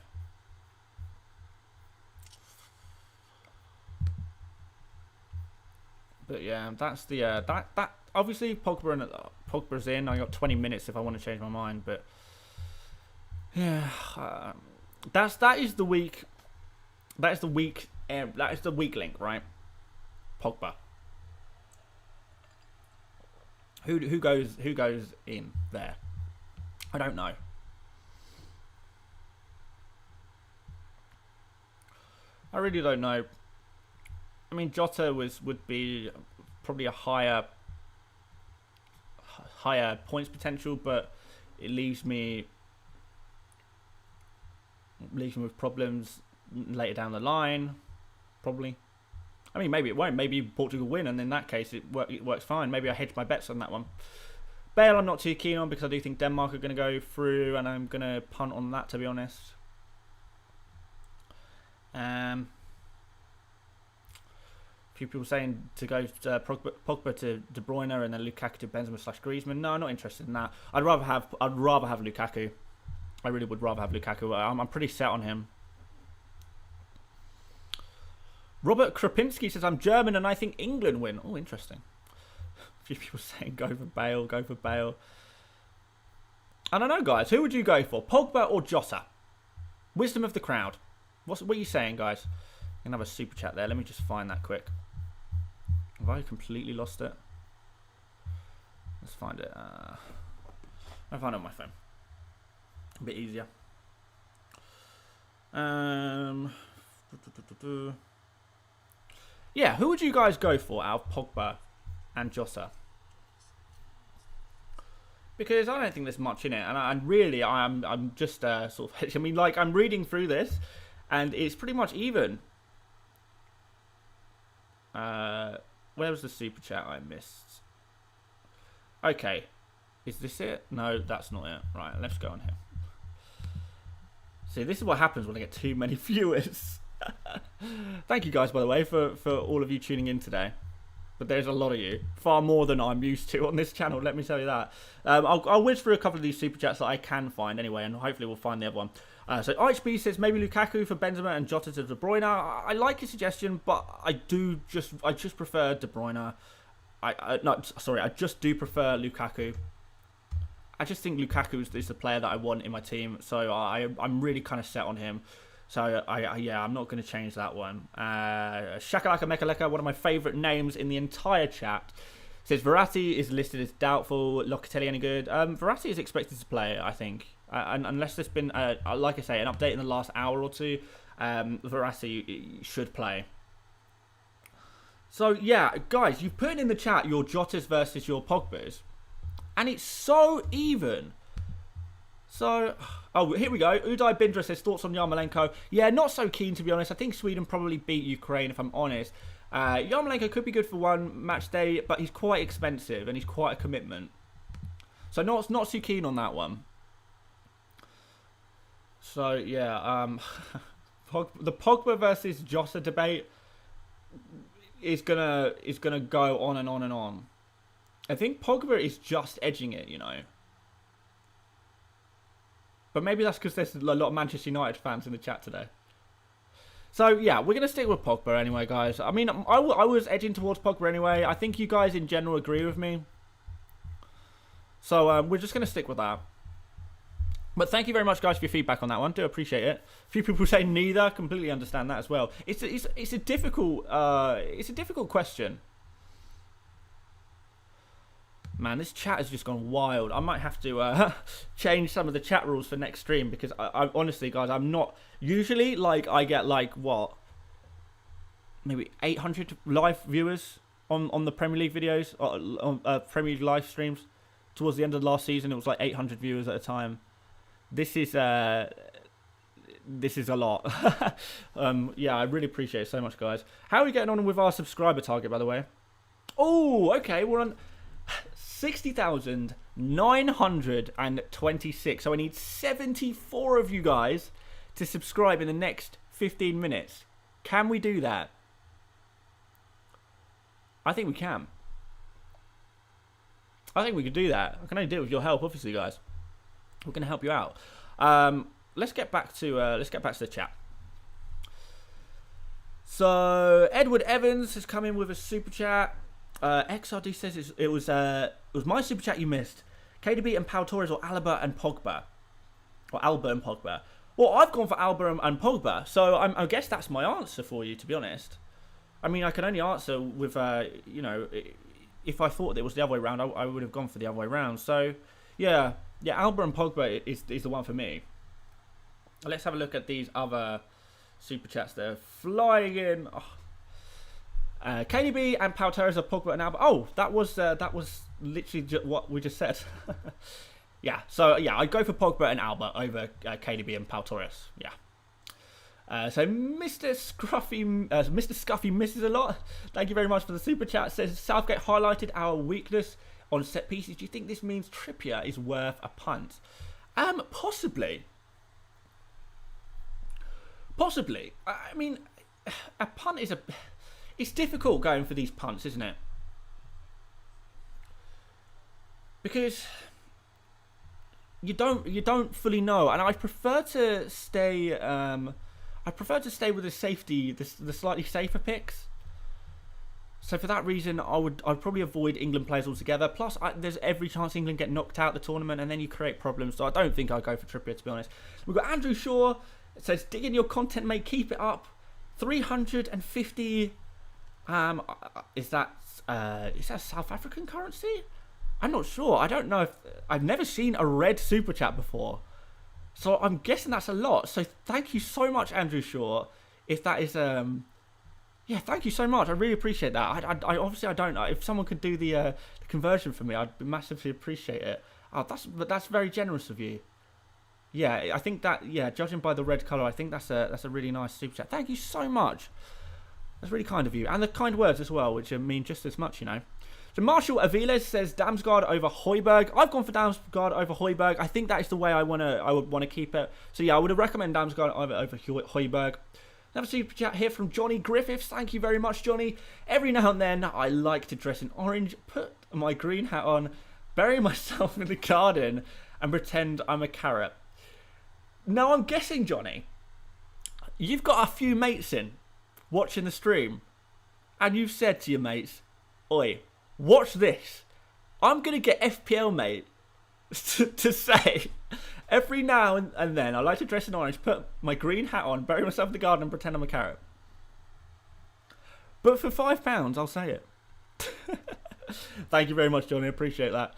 But yeah, that's the that obviously Pogba's in. I got 20 minutes if I want to change my mind, but yeah, that is the weak link, right? Pogba. Who goes in there? I don't know. I really don't know. I mean, Jota would be probably a higher points potential, but it leaves me with problems later down the line. Probably. I mean, maybe it won't. Maybe Portugal win, and in that case, it works fine. Maybe I hedge my bets on that one. Bale, I'm not too keen on because I do think Denmark are going to go through, and I'm going to punt on that, to be honest. Few people saying to go Pogba to De Bruyne and then Lukaku to Benzema / Griezmann. No, I'm not interested in that. I'd rather have Lukaku. I really would rather have Lukaku. I'm pretty set on him. Robert Krapinski says, I'm German and I think England win. Oh, interesting. A few people saying go for Bale. I don't know, guys. Who would you go for? Pogba or Jota? Wisdom of the crowd. What are you saying, guys? I'm going to have a super chat there. Let me just find that quick. Have I completely lost it? Let's find it. I'll find it on my phone. A bit easier. Yeah, who would you guys go for out of Pogba and Jota? Because I don't think there's much in it, and I'm just sort of. I mean, like, I'm reading through this, and it's pretty much even. Where was the super chat I missed? Okay, is this it? No, that's not it. Right, let's go on here. See, this is what happens when I get too many viewers. Thank you guys, by the way, for all of you tuning in today. But there's a lot of you, far more than I'm used to on this channel. Let me tell you that. I'll whiz through a couple of these super chats that I can find anyway, and hopefully we'll find the other one. So IHB says maybe Lukaku for Benzema and Jota to De Bruyne. I like your suggestion, but I just prefer De Bruyne. I just do prefer Lukaku. I just think Lukaku is the player that I want in my team, so I'm really kind of set on him. So I'm not going to change that one. Shakalaka Mekaleka, one of my favourite names in the entire chat, says Verratti is listed as doubtful. Locatelli any good? Verratti is expected to play, I think, unless there's been like I say, an update in the last hour or two. Verratti should play. So yeah, guys, you've put in the chat your Jotas versus your Pogbas, and it's so even. So, oh, here we go. Uday Bindra says, thoughts on Yarmolenko? Yeah, not so keen, to be honest. I think Sweden probably beat Ukraine, if I'm honest. Yarmolenko could be good for one match day, but he's quite expensive, and he's quite a commitment. So, not too keen on that one. So, yeah, the Pogba versus Jota debate is gonna go on and on and on. I think Pogba is just edging it, you know. But maybe that's because there's a lot of Manchester United fans in the chat today. So, yeah, we're going to stick with Pogba anyway, guys. I mean, I was edging towards Pogba anyway. I think you guys in general agree with me. So, we're just going to stick with that. But thank you very much, guys, for your feedback on that one. Do appreciate it. A few people say neither. Completely understand that as well. It's a difficult question. Man, this chat has just gone wild. I might have to change some of the chat rules for next stream because I honestly, guys, I'm not... Usually, like, I get, like, what? Maybe 800 live viewers on the Premier League videos, on Premier League live streams. Towards the end of the last season, it was like 800 viewers at a time. This is this is a lot. Yeah, I really appreciate it so much, guys. How are we getting on with our subscriber target, by the way? Oh, okay, we're on 60,926. So I need 74 of you guys to subscribe in the next 15 minutes. Can we do that? I think we can. I think we could do that. I can only do it with your help, obviously, guys. We're going to help you out. Let's get back to the chat. So Edward Evans has come in with a super chat. XRD says it was my super chat you missed. KDB and Pau Torres or Alba and Pogba, or Alba and Pogba. Well, I've gone for Alba and Pogba, so I guess that's my answer for you, to be honest. I mean, I can only answer with you know, if I thought it was the other way around, I would have gone for the other way around. So yeah, Alba and Pogba is the one for me. Let's have a look at these other super chats. They're flying in. Oh. KDB and Pau Torres or Pogba and Alba. Oh, that was literally what we just said. Yeah, so yeah, I'd go for Pogba and Alba over KDB and Pau Torres. Yeah. So Mr. Scuffy misses a lot. Thank you very much for the super chat. Says Southgate highlighted our weakness on set pieces. Do you think this means Trippier is worth a punt? Possibly. Possibly. I mean, a punt is it's difficult going for these punts, isn't it? Because you don't fully know, and I prefer to stay with the safety, the slightly safer picks. So for that reason, I'd probably avoid England players altogether. Plus, there's every chance England get knocked out the tournament, and then you create problems. So I don't think I'd go for Trippier, to be honest. We've got Andrew Shaw. It says, dig in your content, mate. Keep it up. 350. Is that South African currency? I'm not sure. I don't know if I've never seen a red super chat before, so I'm guessing that's a lot. So thank you so much, Andrew Shaw. If that is yeah, thank you so much. I really appreciate that. I obviously I don't know if someone could do the conversion for me. I'd massively appreciate it. Oh, that's very generous of you. Yeah, I think that, yeah, judging by the red colour, I think that's a really nice super chat. Thank you so much. That's really kind of you, and the kind words as well, which mean just as much, you know. So Marshall Aviles says Damsgaard over Højbjerg. I've gone for Damsgaard over Højbjerg. I think that is the way I would want to keep it. So yeah, I would recommend Damsgaard over Højbjerg. Another super chat here from Johnny Griffiths. Thank you very much, Johnny. Every now and then, I like to dress in orange, put my green hat on, bury myself in the garden, and pretend I'm a carrot. Now I'm guessing, Johnny, you've got a few mates in watching the stream, and you've said to your mates, "Oi, watch this. I'm going to get FPL Mate to say, every now and then, I like to dress in orange, put my green hat on, bury myself in the garden and pretend I'm a carrot. But for £5, I'll say it." Thank you very much, Johnny. I appreciate that.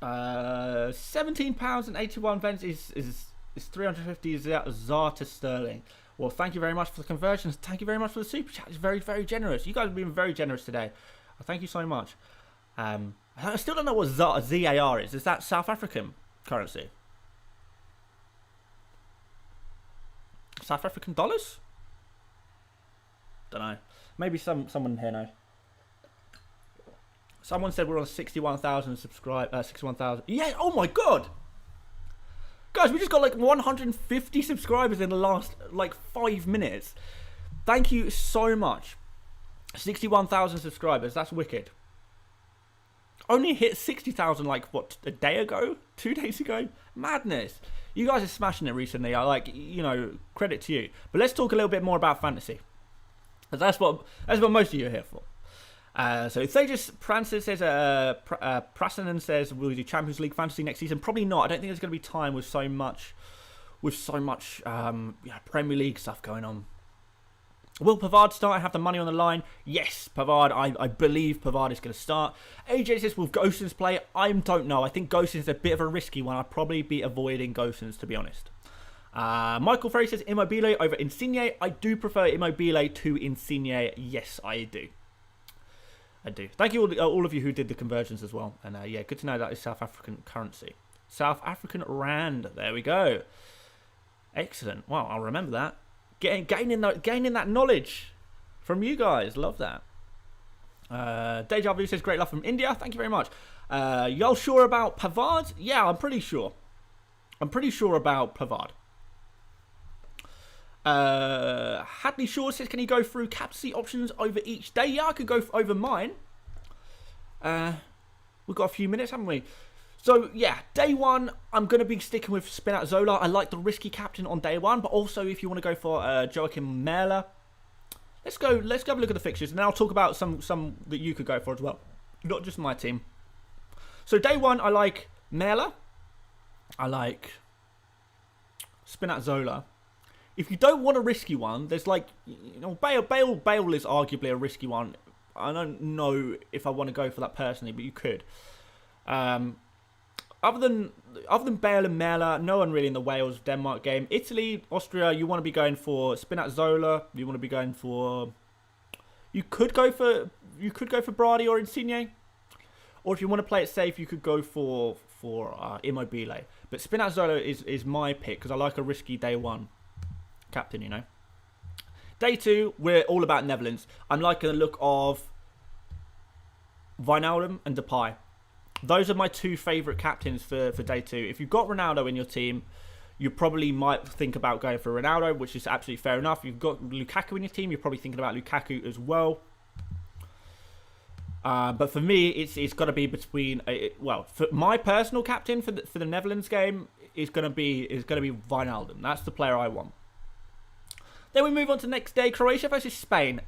£17.81 is 350 ZAR to sterling. Well, thank you very much for the conversions. Thank you very much for the super chat. It's very, very generous. You guys have been very generous today. Thank you so much. I still don't know what ZAR is. Is that South African currency? South African dollars? Don't know. Maybe someone here knows. Someone said we're on 61,000 subscribers. 61,000. Yeah. Oh my god. Guys, we just got like 150 subscribers in the last like 5 minutes. Thank you so much. 61,000 subscribers. That's wicked. Only hit 60,000 like what, a day ago? 2 days ago? Madness. You guys are smashing it recently. I like, you know, credit to you. But let's talk a little bit more about fantasy. That's what most of you are here for. So Thajas Prancer says, Prasanen says, will we do Champions League fantasy next season? Probably not. I don't think there's going to be time with so much Premier League stuff going on. Will Pavard start? I have the money on the line. Yes, Pavard. I believe Pavard is going to start. AJ says, will Gosens play? I don't know. I think Gosens is a bit of a risky one. I'd probably be avoiding Gosens, to be honest. Michael Ferry says, Immobile over Insigne. I do prefer Immobile to Insigne. Yes, I do. I do. Thank you all of you who did the conversions as well. And yeah, good to know that is South African currency. South African rand. There we go. Excellent. Wow, I'll remember that. Gaining that knowledge from you guys. Love that. Deja Vu says, great love from India. Thank you very much. Y'all sure about Pavard? Yeah, I'm pretty sure. I'm pretty sure about Pavard. Hadley Shaw says, can you go through captaincy options over each day? Yeah, I could go over mine. We've got a few minutes, haven't we? So, yeah, day one, I'm going to be sticking with Spinazzola. I like the risky captain on day one, but also if you want to go for Joachim Merler, let's go have a look at the fixtures, and then I'll talk about some that you could go for as well, not just my team. So, day one, I like Merler. I like Spinazzola. If you don't want a risky one, there's like, you know, Bale is arguably a risky one. I don't know if I want to go for that personally, but you could. Other than Bale and Merler, no one really in the Wales-Denmark game. Italy, Austria, you want to be going for Spinazzola. You want to be going for. You could go for Brady or Insigne, or if you want to play it safe, you could go for Immobile. But Spinazzola is my pick because I like a risky day one captain. You know. Day two, we're all about Netherlands. I'm liking the look of Wijnaldum and Depay. Those are my two favourite captains for day two. If you've got Ronaldo in your team, you probably might think about going for Ronaldo, which is absolutely fair enough. If you've got Lukaku in your team, you're probably thinking about Lukaku as well. But for me, it's got to be between. For my personal captain for the Netherlands game is going to be Wijnaldum. That's the player I want. Then we move on to the next day, Croatia versus Spain.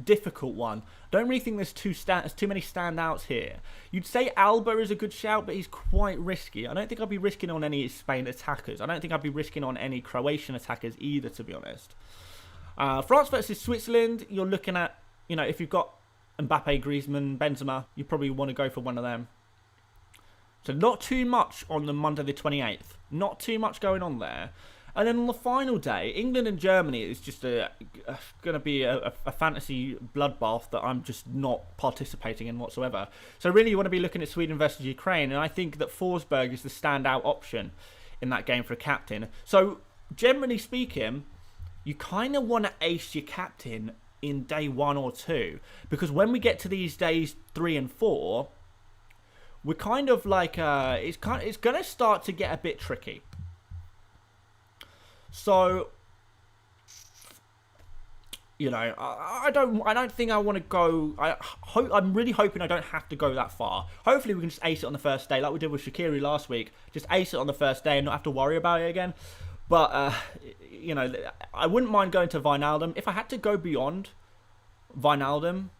Difficult one. Don't really think there's too many standouts here. You'd say Alba is a good shout, but he's quite risky. I don't think I'd be risking on any Spain attackers. I don't think I'd be risking on any Croatian attackers either, to be honest. France versus Switzerland, you're looking at, you know, if you've got Mbappe, Griezmann, Benzema, you probably want to go for one of them. So not too much on the Monday the 28th. Not too much going on there. And then on the final day, England and Germany is just going to be a fantasy bloodbath that I'm just not participating in whatsoever. So really you want to be looking at Sweden versus Ukraine, and I think that Forsberg is the standout option in that game for a captain. So generally speaking, you kind of want to ace your captain in day 1 or 2, because when we get to these days 3 and 4, we're kind of like it's going to start to get a bit tricky. So, you know, I don't think I want to go. I'm really hoping I don't have to go that far. Hopefully, we can just ace it on the first day, like we did with Shaqiri last week. Just ace it on the first day and not have to worry about it again. But you know, I wouldn't mind going to Wijnaldum. If I had to go beyond Wijnaldum,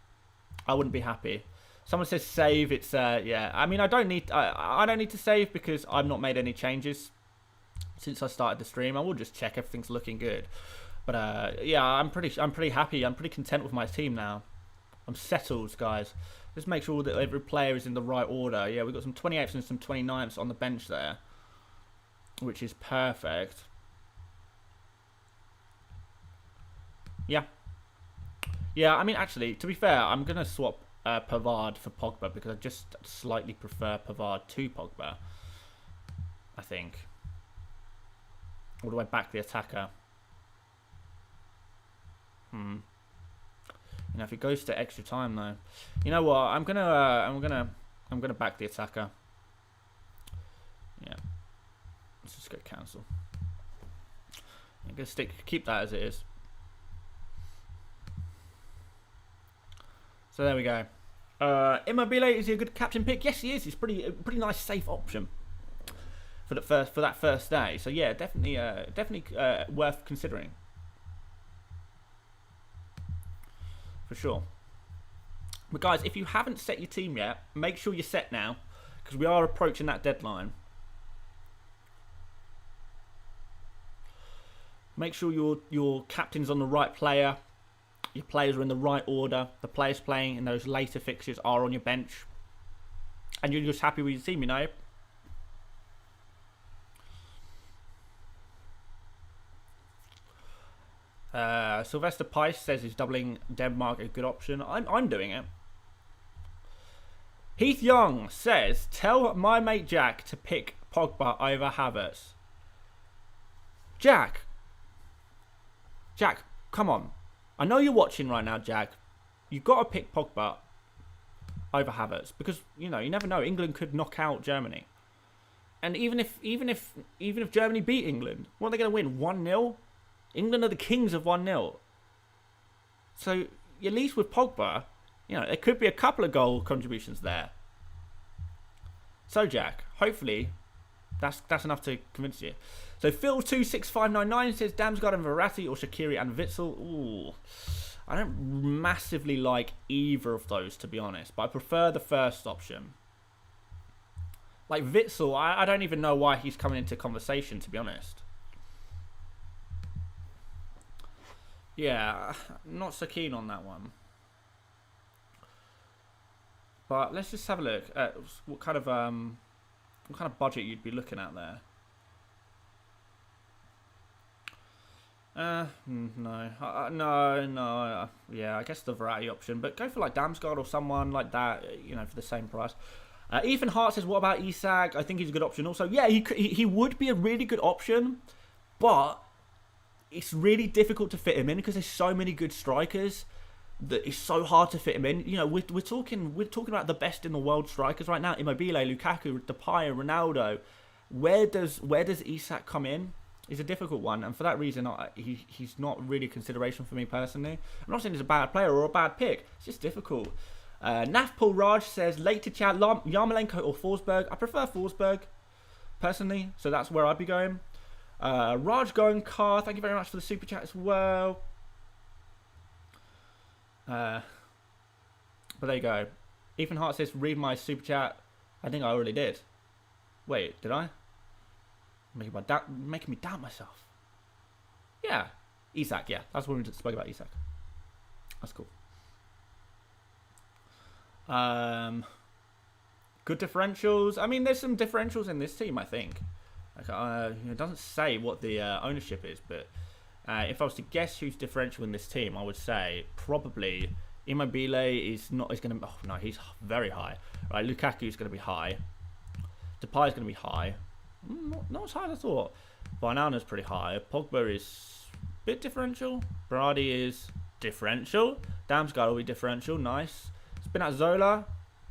I wouldn't be happy. Someone says save. It's yeah. I mean, I don't need to save because I've not made any changes since I started the stream. I will just check everything's looking good. But yeah, I'm pretty happy. I'm pretty content with my team now. I'm settled, guys. Just make sure that every player is in the right order. Yeah, we've got some 28ths and some 29ths on the bench there, which is perfect. Yeah. Yeah, I mean, actually, to be fair, I'm going to swap Pavard for Pogba because I just slightly prefer Pavard to Pogba, I think. Or do I back the attacker? You know, if it goes to extra time though, you know what? I'm gonna back the attacker. Yeah, let's just go cancel. I'm gonna keep that as it is. So there we go. Immobile, is he a good captain pick? Yes, he is. He's a pretty nice, safe option for that first day. So yeah, definitely worth considering. For sure. But guys, if you haven't set your team yet, make sure you're set now, because we are approaching that deadline. Make sure your captain's on the right player, your players are in the right order, the players playing in those later fixtures are on your bench, and you're just happy with your team, you know. Sylvester Pice says is doubling Denmark a good option. I'm doing it. Heath Young says, tell my mate Jack to pick Pogba over Havertz. Jack, come on. I know you're watching right now, Jack. You've got to pick Pogba over Havertz because you never know. England could knock out Germany, and even if Germany beat England, what are they going to win? 1-0. England are the kings of 1-0. So at least with Pogba, there could be a couple of goal contributions there. So Jack, hopefully, that's enough to convince you. So Phil26599 says Damsgaard and Verratti or Shaqiri and Witsel. Ooh, I don't massively like either of those, to be honest, but I prefer the first option. Like Witsel, I don't even know why he's coming into conversation, to be honest. Yeah, not so keen on that one. But let's just have a look at what kind of budget you'd be looking at there. No. Yeah, I guess the Verratti option, but go for like Damsgaard or someone like that, for the same price. Ethan Hart says, what about Isak? I think he's a good option also. Yeah, he would be a really good option, but it's really difficult to fit him in because there's so many good strikers that it's so hard to fit him in. We're talking about the best in the world strikers right now. Immobile, Lukaku, Depay, Ronaldo. Where does Isak come in? It's a difficult one, and for that reason, he's not really a consideration for me personally. I'm not saying he's a bad player or a bad pick. It's just difficult. Nafpul Raj says, late to chat, Yarmolenko or Forsberg. I prefer Forsberg, personally, so that's where I'd be going. Raj going car, thank you very much for the super chat as well. But there you go. Ethan Hart says, read my super chat. I think I already did. Wait, did I? Making me doubt myself. Yeah. Isak, yeah. That's when we spoke about Isak. That's cool. Good differentials. I mean, there's some differentials in this team, I think. It doesn't say what the ownership is, but if I was to guess who's differential in this team, I would say probably Immobile is going to... Oh, no, he's very high. Right, Lukaku's going to be high. Depay is going to be high. Not as high as I thought. Varnana's pretty high. Pogba is a bit differential. Berardi is differential. Damsgaard will be differential. Nice. Spinazzola,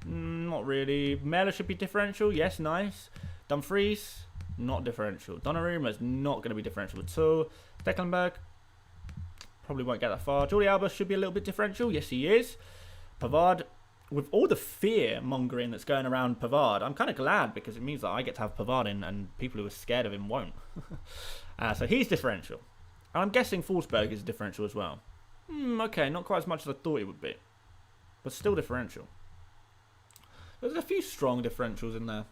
not really. Mela should be differential. Yes, nice. Dumfries, not differential. Donnarumma's not going to be differential at all. Stecklenburg, probably won't get that far. Jordi Alba should be a little bit differential. Yes, he is. Pavard, with all the fear mongering that's going around Pavard, I'm kind of glad because it means that I get to have Pavard in and people who are scared of him won't. So he's differential. And I'm guessing Forsberg is differential as well. Okay, not quite as much as I thought it would be. But still differential. There's a few strong differentials in there.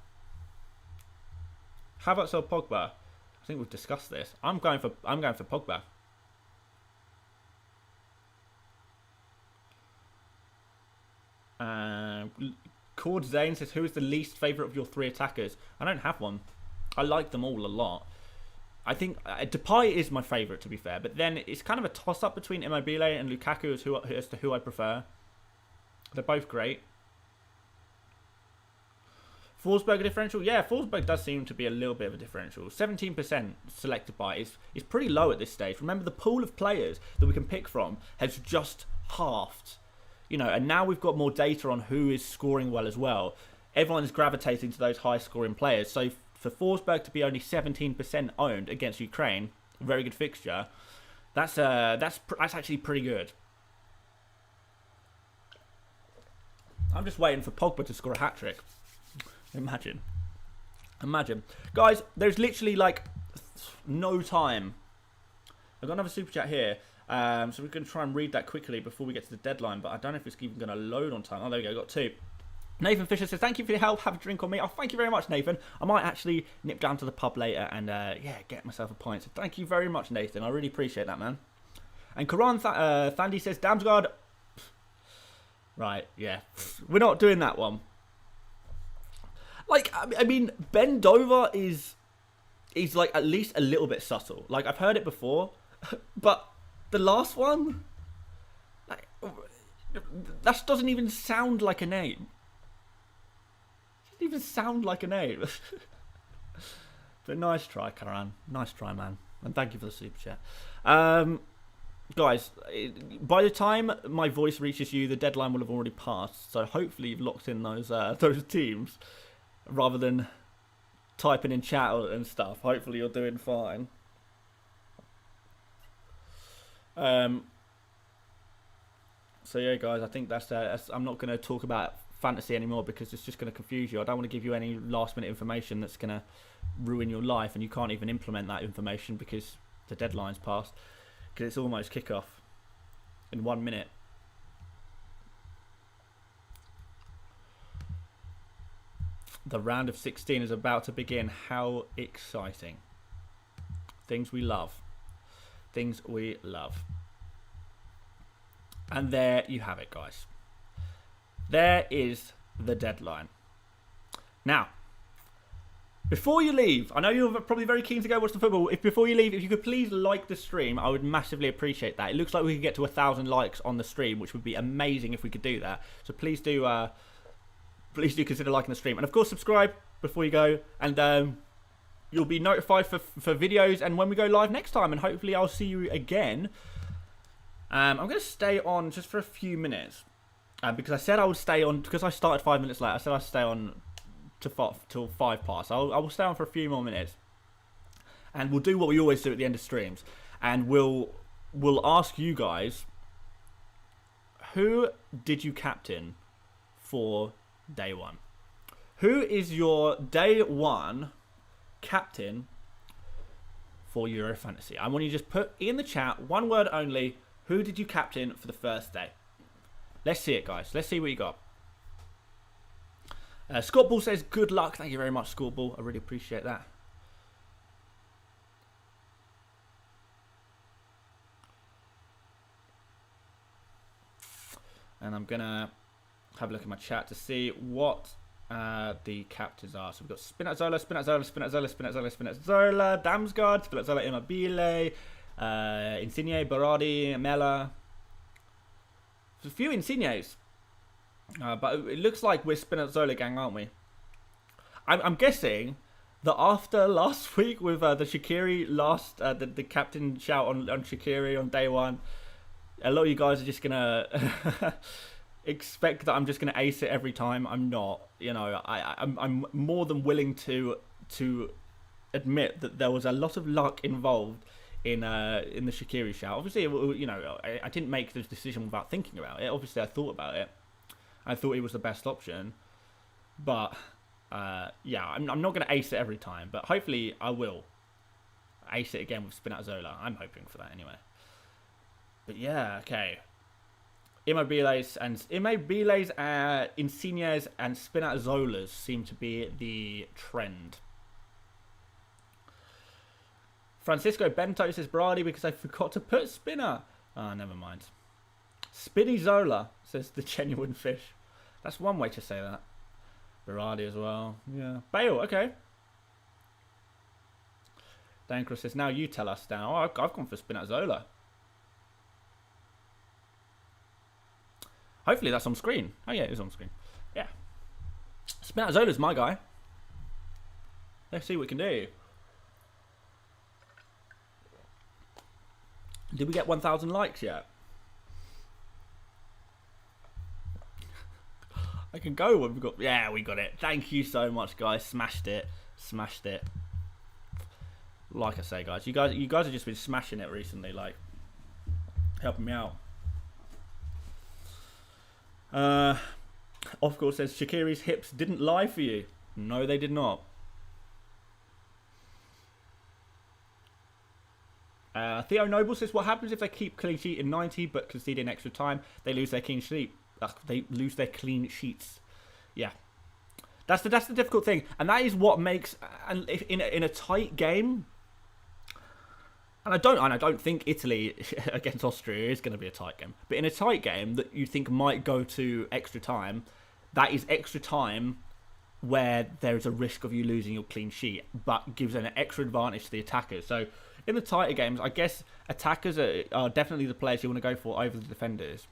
Havertz or Pogba? I think we've discussed this. I'm going for Pogba. Cord Zane says, who is the least favourite of your three attackers? I don't have one. I like them all a lot. I think Depay is my favourite, to be fair. But then it's kind of a toss-up between Immobile and Lukaku as to who I prefer. They're both great. Forsberg a differential? Yeah, Forsberg does seem to be a little bit of a differential. 17% selected by is pretty low at this stage. Remember, the pool of players that we can pick from has just halved. And now we've got more data on who is scoring well as well. Everyone's gravitating to those high-scoring players. So for Forsberg to be only 17% owned against Ukraine, a very good fixture, that's actually pretty good. I'm just waiting for Pogba to score a hat-trick. Imagine. Guys, there's literally like no time. I've got another super chat here. So we're going to try and read that quickly before we get to the deadline. But I don't know if it's even going to load on time. Oh, there we go. Got two. Nathan Fisher says, thank you for your help. Have a drink on me. Oh, thank you very much, Nathan. I might actually nip down to the pub later and, get myself a pint. So thank you very much, Nathan. I really appreciate that, man. And Karan Thandi says, Damsgaard... Right, yeah. We're not doing that one. Like, I mean, Ben Dover is like at least a little bit subtle. Like, I've heard it before, but the last one, like, that doesn't even sound like a name. It doesn't even sound like a name. But nice try, Karan. Nice try, man. And thank you for the super chat. Guys, by the time my voice reaches you, the deadline will have already passed. So hopefully you've locked in those teams rather than typing in chat and stuff. Hopefully you're doing fine. So yeah, guys, I think that's I'm not going to talk about fantasy anymore because it's just going to confuse you. I don't want to give you any last minute information that's going to ruin your life and you can't even implement that information because the deadline's passed, because it's almost kickoff in 1 minute. The round of 16 is about to begin. How exciting. Things we love. Things we love. And there you have it, guys. There is the deadline. Now, before you leave, I know you're probably very keen to go watch the football. Before you leave, if you could please like the stream, I would massively appreciate that. It looks like we could get to 1,000 likes on the stream, which would be amazing if we could do that. So please do consider liking the stream. And of course, subscribe before you go. And you'll be notified for videos and when we go live next time. And hopefully I'll see you again. I'm going to stay on just for a few minutes. Because I said I would stay on, because I started 5 minutes late, I said I'd stay on till 5 past. I will stay on for a few more minutes. And we'll do what we always do at the end of streams. And we'll ask you guys, who did you captain for day one? Who is your day one captain for Euro Fantasy? I want you to just put in the chat, one word only, who did you captain for the first day? Let's see it, guys. Let's see what you got. Scott Ball says, good luck. Thank you very much, Scott Ball. I really appreciate that. And I'm going to have a look at my chat to see what the captains are. So we've got Spinazzola, Damsgaard, Spinazzola, Immobile, Insigne, Berardi, Mela. There's a few Insignes. But it looks like we're Spinazzola gang, aren't we? I'm guessing that after last week with the Shaqiri the captain shout on Shaqiri on day one, a lot of you guys are just going to expect that I'm just going to ace it every time. I'm not. You know, I'm more than willing to admit that there was a lot of luck involved in the Shaqiri shout. Obviously, you know, I didn't make this decision without thinking about it. Obviously, I thought about it. I thought he was the best option. But, yeah, I'm not going to ace it every time. But hopefully, I will ace it again with Spinazzola. I'm hoping for that anyway. But, yeah, okay. Immobiles, Insignes, and Spinazzolas seem to be the trend. Francisco Bento says Berardi because I forgot to put Spinner. Oh, never mind. Spinizzola says the genuine fish. That's one way to say that. Berardi as well. Yeah. Bale, okay. Dancro says, now you tell us now. Oh, I've gone for Spinazzola. Hopefully that's on screen. Oh yeah, it is on screen. Yeah. Spinazzola's my guy. Let's see what we can do. Did we get 1,000 likes yet? I can go when we've got... Yeah, we got it. Thank you so much, guys. Smashed it. Smashed it. Like I say, guys. You guys have just been smashing it recently. Like, helping me out. Of course, says Shaqiri's hips didn't lie for you. No, they did not. Theo Noble says, what happens if they keep clean sheet in 90 but concede in extra time? They lose their clean sheet. They lose their clean sheets. Yeah, that's the difficult thing, and that is what makes in a tight game. And I don't think Italy against Austria is going to be a tight game. But in a tight game that you think might go to extra time, that is extra time where there is a risk of you losing your clean sheet, but gives an extra advantage to the attackers. So in the tighter games, I guess attackers are definitely the players you want to go for over the defenders,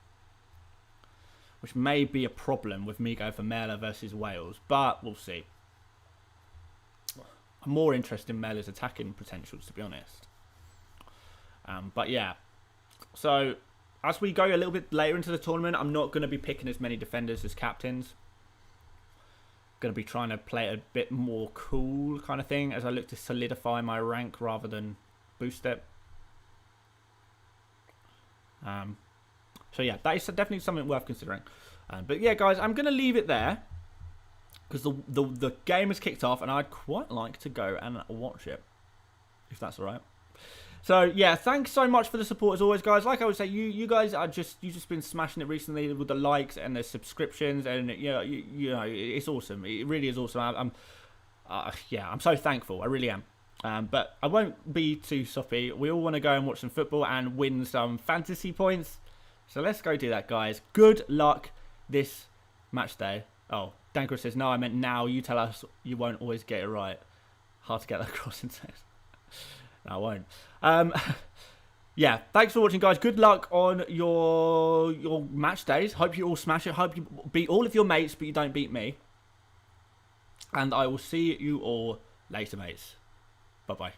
which may be a problem with me going for Mela versus Wales, but we'll see. I'm more interested in Mellor's attacking potentials, to be honest. But yeah, so as we go a little bit later into the tournament, I'm not going to be picking as many defenders as captains. Going to be trying to play it a bit more cool kind of thing as I look to solidify my rank rather than boost it. So yeah, that is definitely something worth considering. But yeah, guys, I'm going to leave it there because the game has kicked off and I'd quite like to go and watch it, if that's all right. So yeah, thanks so much for the support as always, guys. Like I would say, you guys are just been smashing it recently with the likes and the subscriptions, and you know it's awesome. It really is awesome. I'm so thankful. I really am. But I won't be too soppy. We all want to go and watch some football and win some fantasy points. So let's go do that, guys. Good luck this match day. Oh, Dankra says no. I meant now. You tell us you won't always get it right. Hard to get that across in text. No, I won't. Yeah, thanks for watching, guys. Good luck on your match days. Hope you all smash it. Hope you beat all of your mates, but you don't beat me. And I will see you all later, mates. Bye-bye.